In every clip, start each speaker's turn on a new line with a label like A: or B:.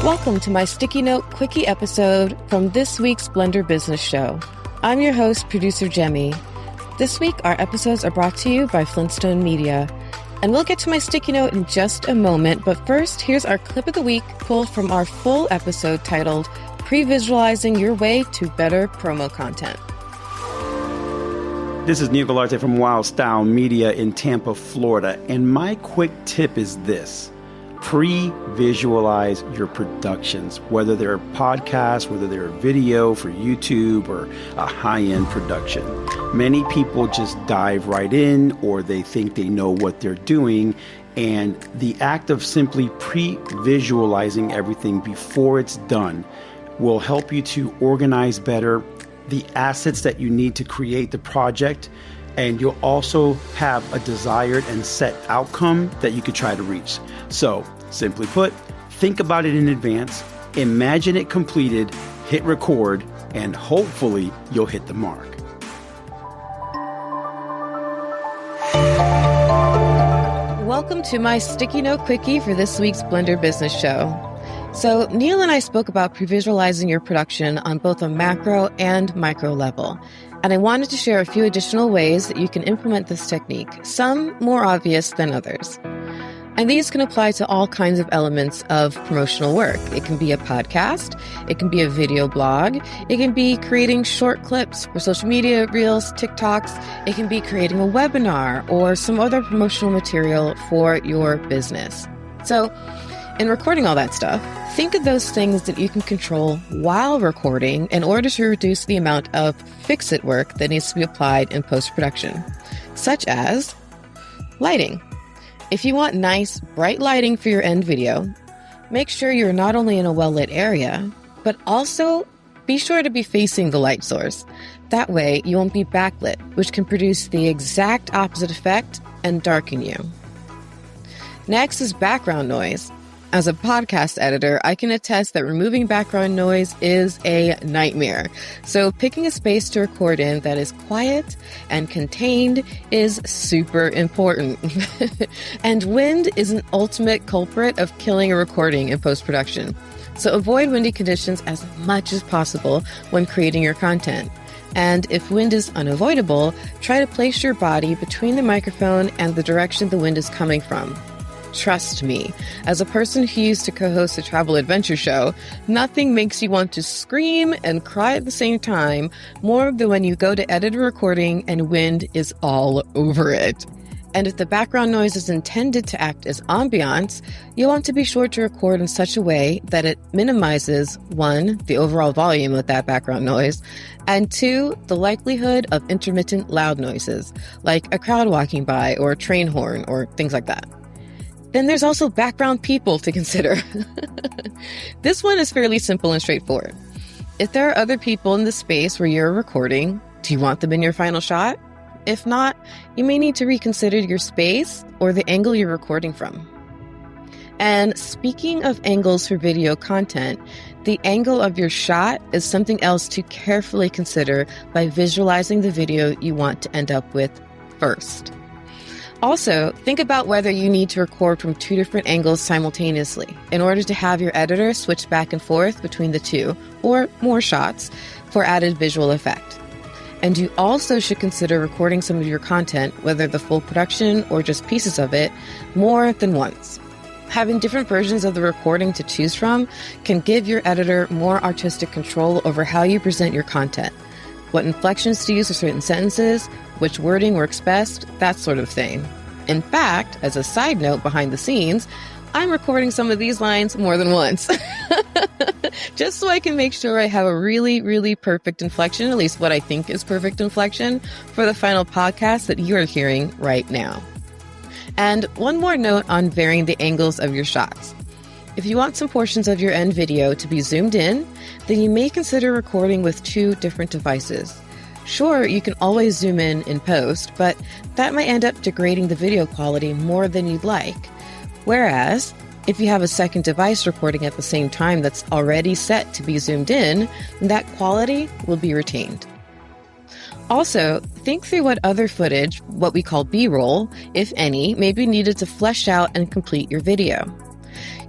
A: Welcome to my Sticky Note Quickie episode from this week's Blender Business Show. I'm your host, Producer Jaime. This week, our episodes are brought to you by Flintstone Media. And we'll get to my sticky note in just a moment, but first, here's our clip of the week pulled from our full episode titled Pre-Visualizing Your Way to Better Promo Content.
B: This is Neil Galarte from Wild Style Media in Tampa, Florida, and my quick tip is this. Pre-visualize your productions, whether they're podcasts, whether they're video for YouTube or a high-end production. Many people just dive right in, or they think they know what they're doing, and the act of simply pre-visualizing everything before it's done will help you to organize better the assets that you need to create the project, and you'll also have a desired and set outcome that you could try to reach. So, simply put, think about it in advance, imagine it completed, hit record, and hopefully you'll hit the mark.
A: Welcome to my Sticky Note Quickie for this week's Blender Business Show. So, Neil and I spoke about pre-visualizing your production on both a macro and micro level. And I wanted to share a few additional ways that you can implement this technique, some more obvious than others. And these can apply to all kinds of elements of promotional work. It can be a podcast, it can be a video blog, it can be creating short clips for social media, reels, TikToks, it can be creating a webinar or some other promotional material for your business. So, in recording all that stuff, think of those things that you can control while recording in order to reduce the amount of fix-it work that needs to be applied in post-production, such as lighting. If you want nice, bright lighting for your end video, make sure you're not only in a well-lit area, but also be sure to be facing the light source. That way, you won't be backlit, which can produce the exact opposite effect and darken you. Next is background noise. As a podcast editor, I can attest that removing background noise is a nightmare. So picking a space to record in that is quiet and contained is super important. And wind is an ultimate culprit of killing a recording in post-production. So avoid windy conditions as much as possible when creating your content. And if wind is unavoidable, try to place your body between the microphone and the direction the wind is coming from. Trust me, as a person who used to co-host a travel adventure show, nothing makes you want to scream and cry at the same time more than when you go to edit a recording and wind is all over it. And if the background noise is intended to act as ambiance, you'll want to be sure to record in such a way that it minimizes, 1, the overall volume of that background noise, and 2, the likelihood of intermittent loud noises, like a crowd walking by or a train horn or things like that. Then there's also background people to consider. This one is fairly simple and straightforward. If there are other people in the space where you're recording, do you want them in your final shot? If not, you may need to reconsider your space or the angle you're recording from. And speaking of angles for video content, the angle of your shot is something else to carefully consider by visualizing the video you want to end up with first. Also, think about whether you need to record from 2 different angles simultaneously in order to have your editor switch back and forth between the 2 or more shots for added visual effect. And you also should consider recording some of your content, whether the full production or just pieces of it, more than once. Having different versions of the recording to choose from can give your editor more artistic control over how you present your content, what inflections to use for certain sentences, which wording works best, that sort of thing. In fact, as a side note behind the scenes, I'm recording some of these lines more than once. Just so I can make sure I have a really, really perfect inflection, at least what I think is perfect inflection, for the final podcast that you are hearing right now. And one more note on varying the angles of your shots. If you want some portions of your end video to be zoomed in, then you may consider recording with 2 different devices. Sure, you can always zoom in post, but that might end up degrading the video quality more than you'd like. Whereas, if you have a second device recording at the same time that's already set to be zoomed in, that quality will be retained. Also, think through what other footage, what we call B-roll, if any, may be needed to flesh out and complete your video.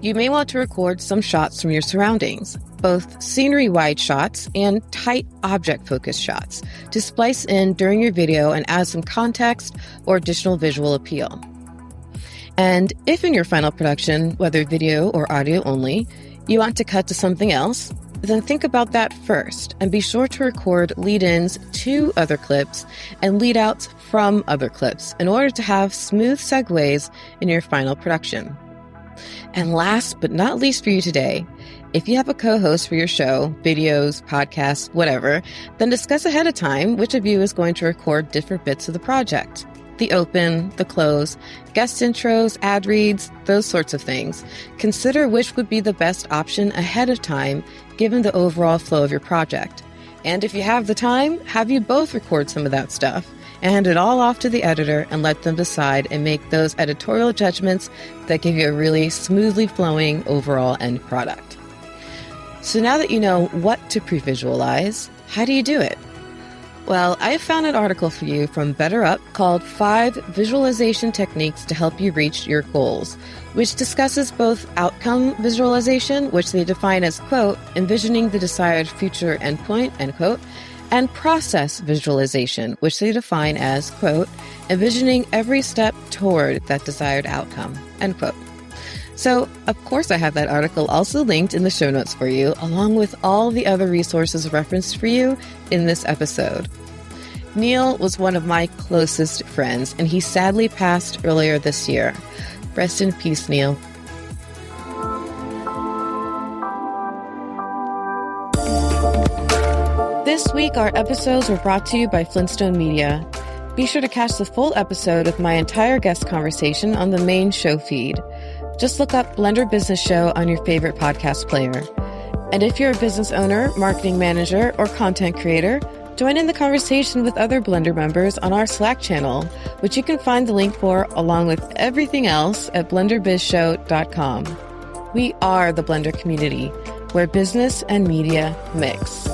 A: you may want to record some shots from your surroundings, both scenery-wide shots and tight object-focused shots, to splice in during your video and add some context or additional visual appeal. And if in your final production, whether video or audio only, you want to cut to something else, then think about that first and be sure to record lead-ins to other clips and lead-outs from other clips in order to have smooth segues in your final production. And last but not least for you today, if you have a co-host for your show, videos, podcasts, whatever, then discuss ahead of time which of you is going to record different bits of the project. The open, the close, guest intros, ad reads, those sorts of things. Consider which would be the best option ahead of time given the overall flow of your project. And if you have the time, have you both record some of that stuff and hand it all off to the editor and let them decide and make those editorial judgments that give you a really smoothly flowing overall end product. So now that you know what to pre-visualize, how do you do it? Well, I found an article for you from BetterUp called 5 Visualization Techniques to Help You Reach Your Goals, which discusses both outcome visualization, which they define as, quote, envisioning the desired future endpoint, end quote, and process visualization, which they define as, quote, envisioning every step toward that desired outcome, end quote. So, of course, I have that article also linked in the show notes for you, along with all the other resources referenced for you in this episode. Neil was one of my closest friends, and he sadly passed earlier this year. Rest in peace, Neil. This week, our episodes were brought to you by Flintstone Media. Be sure to catch the full episode with my entire guest conversation on the main show feed. Just look up Blender Business Show on your favorite podcast player. And if you're a business owner, marketing manager, or content creator, join in the conversation with other Blender members on our Slack channel, which you can find the link for along with everything else at blenderbizshow.com. We are the Blender community, where business and media mix.